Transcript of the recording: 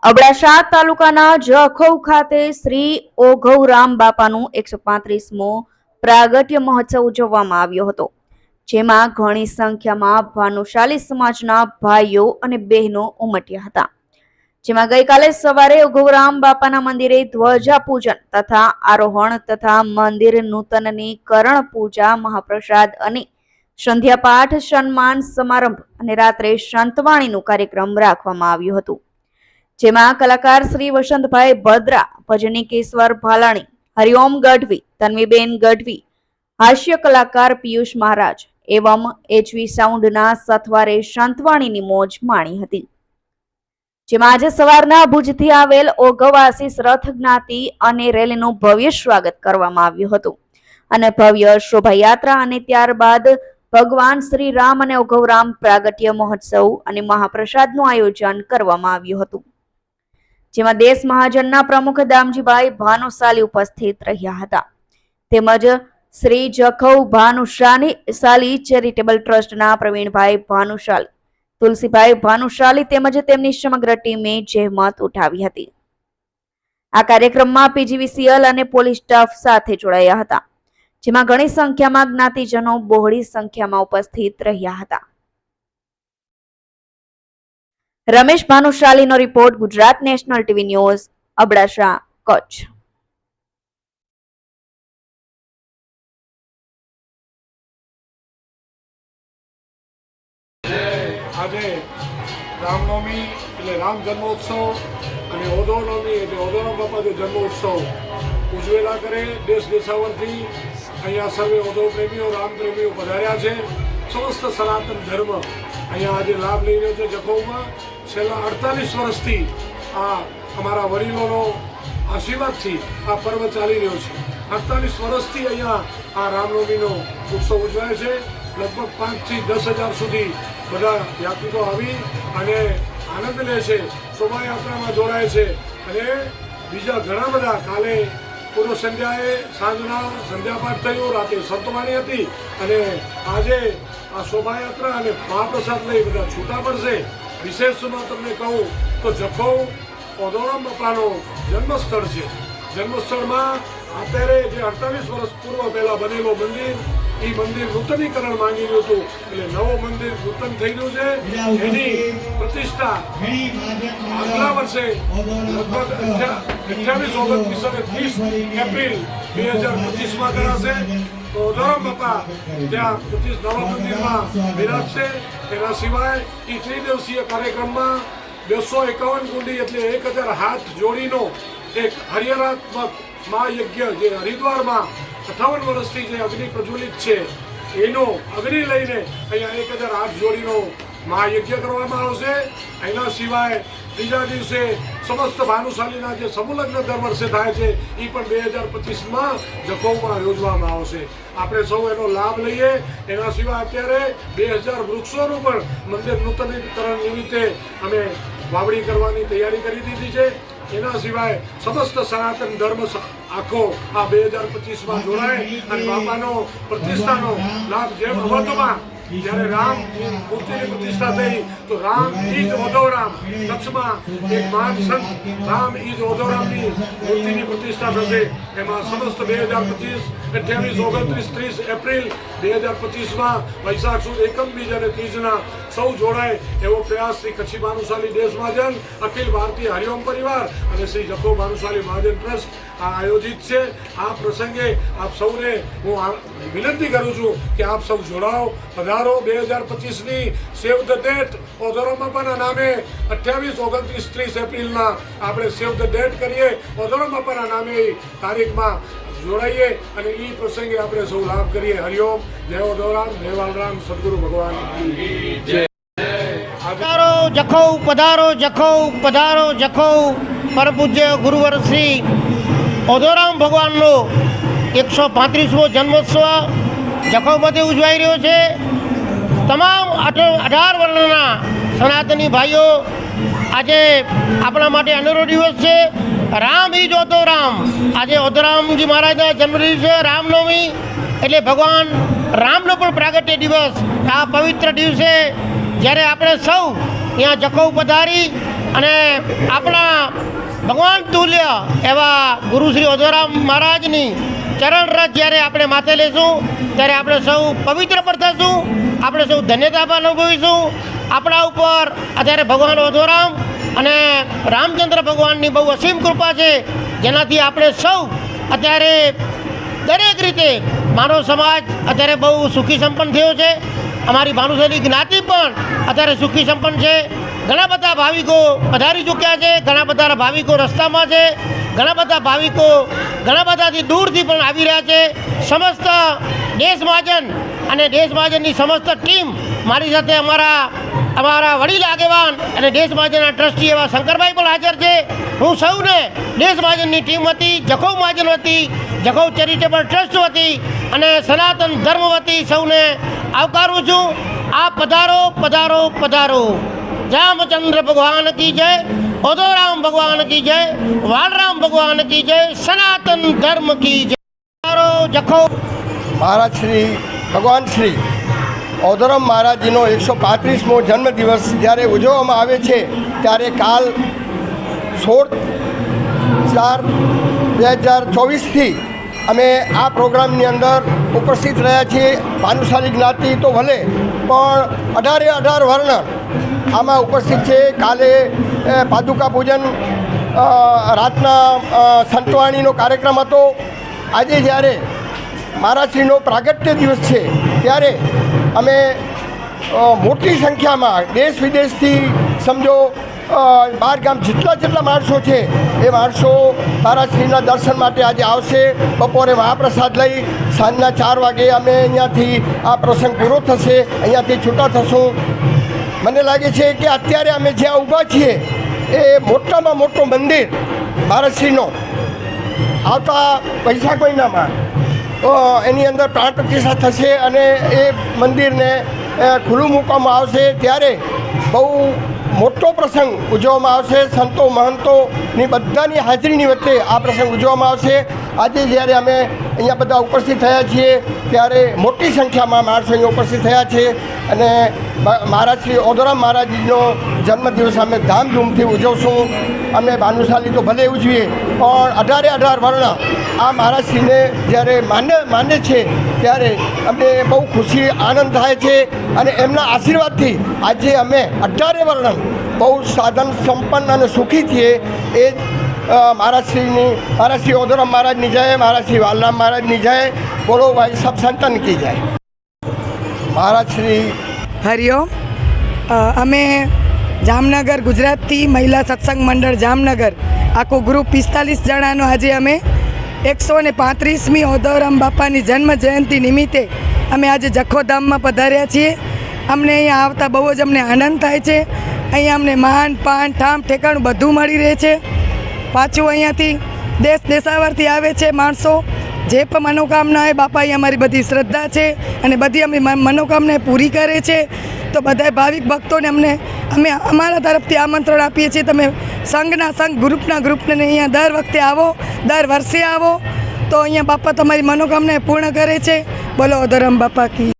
અબડાસા તાલુકાના જખૌ ખાતે શ્રી ઓઘવરામ બાપાનું 135મો પ્રાગટ્ય મહોત્સવ ઉજવવામાં આવ્યો હતો, જેમાં ઘણી સંખ્યામાં ભાનુશાલી સમાજના ભાઈઓ અને બહેનો ઉમટ્યા હતા। જેમાં ગઈકાલે સવારે ઓઘવરામ બાપાના મંદિરે ધ્વજા પૂજન તથા આરોહણ તથા મંદિર નૂતનીકરણ પૂજા, મહાપ્રસાદ અને સંધ્યા પાઠ, સન્માન સમારંભ અને રાત્રે સંતવાણીનો કાર્યક્રમ રાખવામાં આવ્યો હતો, જેમાં કલાકાર શ્રી વસંતભાઈ ભદ્રા, ભજનીકેશ્વર ભાલાણી, હરિઓમ ગઢવી, તન્વીબેન ગઢવી, હાસ્ય કલાકાર પિયુષ મહારાજ એવં એચવી સાઉન્ડના સથવારે સંતવાણીની મોજ માણી હતી। જેમાં આજે સવારના ભુજથી આવેલ ઓઘવાસીસ રથ જ્ઞાતિ અને રેલીનું ભવ્ય સ્વાગત કરવામાં આવ્યું હતું અને ભવ્ય શોભાયાત્રા અને ત્યારબાદ ભગવાન શ્રી રામ અને ઓઘવરામ પ્રાગટ્ય મહોત્સવ અને મહાપ્રસાદનું આયોજન કરવામાં આવ્યું હતું, જેમાં દેશ મહાજનના પ્રમુખ દામજીભાઈ ભાનુશાલી ઉપસ્થિત રહ્યા હતા, તેમજ શ્રી જખૌ ભાનુશાલી ચેરિટેબલ ટ્રસ્ટના પ્રવીણભાઈ ભાનુશાલી, તુલસીભાઈ ભાનુશાલી તેમજ તેમની સમગ્ર ટીમે જહેમત ઉઠાવી હતી। આ કાર્યક્રમમાં પીજીવીસીએલ અને પોલીસ સ્ટાફ સાથે જોડાયા હતા, જેમાં ઘણી સંખ્યામાં જ્ઞાતિજનો બહોળી સંખ્યામાં ઉપસ્થિત રહ્યા હતા। રમેશ ભાનુશાલીનો report, Gujarat National TV News, Abdasa, Kutch. આજે રામનવમી એટલે રામ જન્મોત્સવ અને ઓધવનવમી એટલે ઓધવરામ બાપાનો જન્મોત્સવ ઉજવેલા કરે દેશ દેશાવરથી અહીંયા સર્વે ઓધવ પ્રેમીઓ, રામ પ્રેમીઓ પધાર્યા છે। સમસ્ત સનાતન ધર્મ અહીંયા આજે લાભ લઈ રહ્યો છે। જખૌમાં છેલ્લા 48 વર્ષથી આ અમારા વડીલોનો આશીર્વાદથી આ પર્વ ચાલી રહ્યો છે। 48 વર્ષથી અહીંયા આ રામનવમીનો ઉત્સવ ઉજવાય છે। લગભગ 5 થી 10,000 સુધી બધા યાત્રિકો આવી અને આનંદ લે છે, શોભાયાત્રામાં જોડાય છે અને બીજા ઘણા બધા કાલે પૂર્વ સંધ્યાએ સાંજના સંધ્યાપાઠ થયું, રાતે સંતવાણી હતી અને આજે આ શોભાયાત્રા અને મહાપ્રસાદ લઈ બધા છૂટા પડશે। વિશેષમાં તમને કહું તો જખૌ ઓઘવરામ બાપાનો જન્મસ્થળ છે। જન્મસ્થળમાં અત્યારે જે 48 વર્ષ પૂર્વ પહેલા બનેલો મંદિર, એ મંદિર નૂતનીકરણ માંગી રહ્યું હતું, એટલે નવો મંદિર નૂતન થઈ ગયું છે। એની પ્રતિષ્ઠા આગલા વર્ષે લગભગ 28, 29 અને 30 એપ્રિલ 2025માં કરાશે। તો ઓઘવરામ બાપા ત્યાં નવા મંદિરમાં બિરાજશે। એના સિવાય એ ત્રિદિવસીય કાર્યક્રમમાં 251 કુંડી એટલે 1000 હાથ જોડીનો એક હરિહરાત્મક મહાયજ્ઞ જે હરિદ્વારમાં 58 વર્ષથી જે અગ્નિ પ્રજ્વલિત છે એનો અગ્નિ લઈને અહીંયા 1000 હાથ જોડીનો મહાયજ્ઞ કરવામાં આવશે। એના સિવાય બીજા દિવસે સમસ્ત ભાનુશાલીના જે સમૂહલગ્ન દર વર્ષે થાય છે એ પણ 2025માં જખૌમાં યોજવામાં આવશે। આપણે સૌ એનો લાભ લઈએ। એના સિવાય અત્યારે 2000 વૃક્ષોનું પણ મંદિર નૂતનીકરણ નિમિત્તે અમે વાવણી કરવાની તૈયારી કરી દીધી છે। એના સિવાય સમસ્ત સનાતન ધર્મ આખો આ 2025માં જોડાય અને બાપાનો પ્રતિષ્ઠાનો લાભ જેમ અવધમાં જ્યારે રામ મૂર્તિની પ્રતિષ્ઠા થઈ તો રામ ઈજ ઓધવરામ, કચ્છમાં એક મહાન સંત રામ ઈજ ઓધવરામની મૂર્તિની પ્રતિષ્ઠા થશે। એમાં સમસ્ત 2025, 28, 29, 30 એપ્રિલ 2025માં વૈશાખ સુદ એકમ બીજ અને ત્રીજના સૌ જોડાય એવો પ્રયાસ શ્રી કચ્છી ભાનુશાલી દેશ મહાજન, અખિલ ભારતીય હરિઓમ પરિવાર અને શ્રી જખૌ ભાનુશાલી મહાજન ટ્રસ્ટ આ આયોજિત છે। આ પ્રસંગે આપ સૌને હું વિનંતી કરું છું કે આપ સૌ જોડાઓ, પધારો। 2025ની સેવ ધ ડેટ ઓઘવરામ બાપાના નામે 28, 29, 30 એપ્રિલના આપણે સેવ ધ ડેટ કરીએ, ઓઘવરામ બાપાના નામે તારીખમાં જોડાઈએ અને એ પ્રસંગે આપણે સૌ લાભ કરીએ। હરિઓમ, જય ઓઘવરામ, જય વાલરામ, સદગુરુ ભગવાન કી જય। પધારો જખૌ, પધારો જખૌ, પધારો જખૌ। પરમ પૂજ્ય ગુરુવર શ્રી ઓઘવરામ ભગવાનનો 135મો જન્મોત્સવ જખૌમાંથી ઉજવાઈ રહ્યો છે। તમામ 18 વર્ણના સનાતની ભાઈઓ, આજે આપણા માટે અનેરો દિવસ છે। રામ ઈજ ઓઘવરામ, આજે ઓઘવરામજી મહારાજના જન્મદિવસે રામનવમી એટલે ભગવાન રામનો પણ પ્રાગટ્ય દિવસ। આ પવિત્ર દિવસે જ્યારે આપણે સૌ यहाँ जखौ पधारी અને આપણા ભગવાન તુલ્ય એવા ગુરુ શ્રી ઓધોરામ મહારાજની ચરણરજ જ્યારે આપણે માથે લેશું ત્યારે આપણે સૌ પવિત્ર પર થશું, આપણે સૌ ધન્યતા પણ અનુભવીશું. આપણા ઉપર અત્યારે ભગવાન ઓધોરામ અને રામચંદ્ર ભગવાનની બહુ અસીમ કૃપા છે, જેનાથી આપણે સૌ અત્યારે દરેક રીતે માનવ સમાજ અત્યારે બહુ સુખી સંપન્ન થયો છે. અમારી ભાનુશાલી જ્ઞાતિ પણ અત્યારે સુખી સંપન્ન છે. ઘણા બધા ભાવિકો પધારી ચૂક્યા છે, ઘણા બધા ભાવિકો રસ્તામાં છે, ઘણા બધા ભાવિકો ઘણા બધાથી દૂરથી પણ આવી રહ્યા છે. સમસ્ત દેશ મહાજન અને દેશ મહાજનની સમસ્ત ટીમ મારી સાથે અમારા વડીલ આગેવાન અને દેશ મહાજનના ટ્રસ્ટી એવા શંકરભાઈ પણ હાજર છે. હું સૌને દેશ મહાજનની ટીમ વતી, જખૌ મહાજન વતી, જખૌ ચેરિટેબલ ટ્રસ્ટ વતી અને સનાતન ધર્મ વતી સૌને આવકારું છું. આપ પધારો પધારો પધારો. રામચંદ્ર ભગવાન કી જય, ઓધોરામ ભગવાન કી જય, વાલરામ ભગવાન કી જય, સનાતન ધર્મ કી જય. જખૌ મહારાજ શ્રી ભગવાન શ્રી ઓધોરામ મહારાજજીનો 135મો જન્મદિવસ જ્યારે ઉજવવામાં આવે છે ત્યારે કાલ 16/4/2024થી અમે આ પ્રોગ્રામની અંદર ઉપસ્થિત રહ્યા છીએ. ભાનુશાલી જ્ઞાતિ તો ભલે પણ 18 વર્ણ આમાં ઉપસ્થિત છે. કાલે પાદુકા પૂજન, રાતના સંતવાણીનો કાર્યક્રમ હતો. આજે જ્યારે મહારાજશ્રીનો પ્રાગટ્ય દિવસ છે ત્યારે અમે મોટી સંખ્યામાં દેશ વિદેશથી સમજો 12 ગામ જેટલા માણસો છે એ માણસો મહારાજશ્રીના દર્શન માટે આજે આવશે. બપોરે મહાપ્રસાદ લઈ સાંજના 4 વાગે અમે અહીંયાથી આ પ્રસંગ પૂરો થશે, અહીંયાથી છૂટા થશું. મને લાગે છે કે અત્યારે અમે જ્યાં ઊભા છીએ એ મોટામાં મોટું મંદિર મહારાજશ્રીનો આવતા વૈશાખ મહિનામાં એની અંદર પ્રાણ પ્રતિષ્ઠા થશે અને એ મંદિરને ખુલ્લું મૂકવામાં આવશે. ત્યારે બહુ મોટો પ્રસંગ ઉજવવામાં આવશે. સંતો મહંતોની બધાની હાજરીની વચ્ચે આ પ્રસંગ ઉજવવામાં આવશે. આજે જ્યારે અમે અહીંયા બધા ઉપસ્થિત થયા છીએ ત્યારે મોટી સંખ્યામાં માણસો અહીંયા ઉપસ્થિત થયા છે અને મહારાજ શ્રી ઓધોરામ મહારાજજીનો જન્મદિવસ અમે ધામધૂમથી ઉજવશું. અમે ભાનુશાલી તો ભલે ઉજવીએ પણ 18 વર્ણ આ મહારાજશ્રીને જ્યારે માને છે ત્યારે અમને બહુ ખુશી આનંદ થાય છે અને એમના આશીર્વાદથી આજે અમે 18 વર્ણ બહુ સાધન સંપન્ન અને સુખી છીએ. એ મહારાજ શ્રી ઓધોરામ મહારાજની જય, મહારાજ શ્રી વાલરામ મહારાજની જય. બોલો ભાઈ સબ સંતન કી જય. મહારાજ શ્રી હરિઓમ. અમે જામનગર ગુજરાતથી મહિલા સત્સંગ મંડળ જામનગર આખું ગ્રુપ 45 જણાનો આજે અમે 135મી ઓધોરામ બાપાની જન્મ જયંતિ નિમિત્તે અમે આજે જખૌધામમાં પધાર્યા છીએ. અમને અહીંયા આવતા બહુ જ અમને આનંદ થાય છે. અહીંયા અમને માન પાન ઠામ ઠેકાણું બધું મળી રહે છે. પાછું અહીંયાથી દેશ દેશાવરથી આવે છે માણસો. જે પણ મનોકામના હોય બાપા અહીંયા અમારી બધી શ્રદ્ધા છે અને બધી અમે મનોકામના પૂરી કરે છે. તો બધા ભાવિક ભક્તોને અમે અમારા તરફથી આમંત્રણ આપીએ છીએ. તમે સંઘ ગ્રુપને અહીંયા દર વખતે આવો, દર વર્ષે આવો તો અહીંયા બાપા તમારી મનોકામના પૂર્ણ કરે છે. બોલો ઓધોરામ બાપા કી.